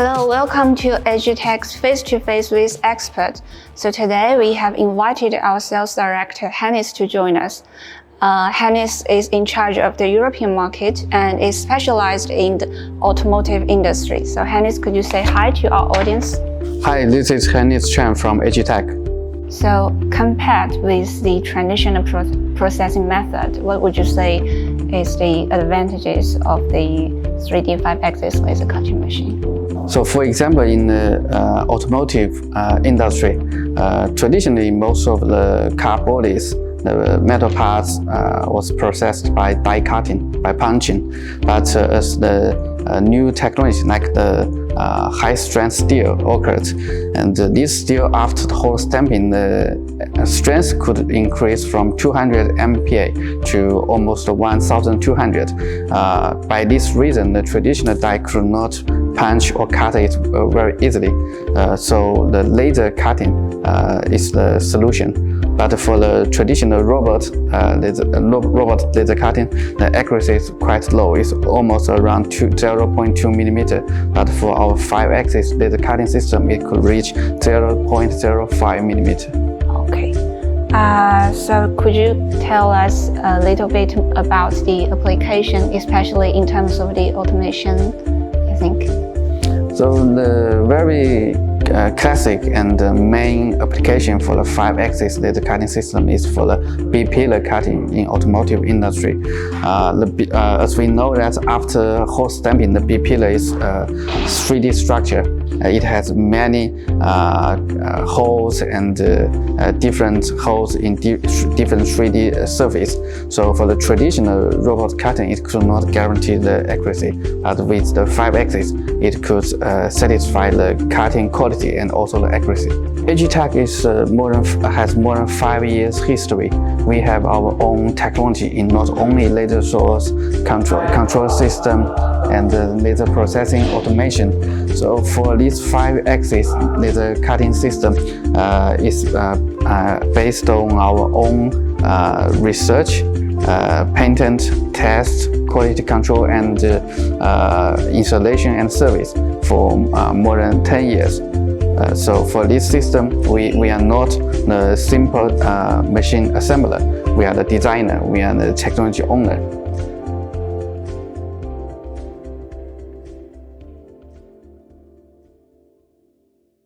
Hello, welcome to HGTECH Face-to-Face with Expert. So today we have invited our sales director, Hannes, to join us. Hannes is in charge of the European market and is specialized in the automotive industry. So Hannes, could you say hi to our audience? Hi, this is Hannes Chen from HGTECH. So compared with the traditional processing method, what would you say is the advantages of the 3D 5-axis laser cutting machine? So for example, in the automotive industry, traditionally most of the car bodies, the metal parts was processed by die cutting, by punching. But as the new technology like the high-strength steel occurred, and this steel after the whole stamping, the strength could increase from 200 MPa to almost 1,200. By this reason, the traditional die could not punch or cut it very easily. So the laser cutting is the solution. But for the traditional robot laser cutting, the accuracy is quite low. It's almost around 0.2 millimeter. But for our 5-axis laser cutting system, it could reach 0.05 millimeter. Okay. So could you tell us a little bit about the application, especially in terms of the automation, I think? So the very classic and main application for the 5-axis laser cutting system is for the B-pillar cutting in automotive industry. As we know that after hot stamping, the B-pillar is a 3D structure. It has many holes and different holes in different 3D surface. So for the traditional robot cutting, it could not guarantee the accuracy. But with the 5-axis, it could satisfy the cutting quality and also the accuracy. HGTECH has more than 5 years history. We have our own technology in not only laser source, control system, and laser processing automation. So for this 5-axis laser cutting system is based on our own research, patent, test, quality control, and installation and service for more than 10 years. So for this system, we are not the simple machine assembler. We are the designer, we are the technology owner.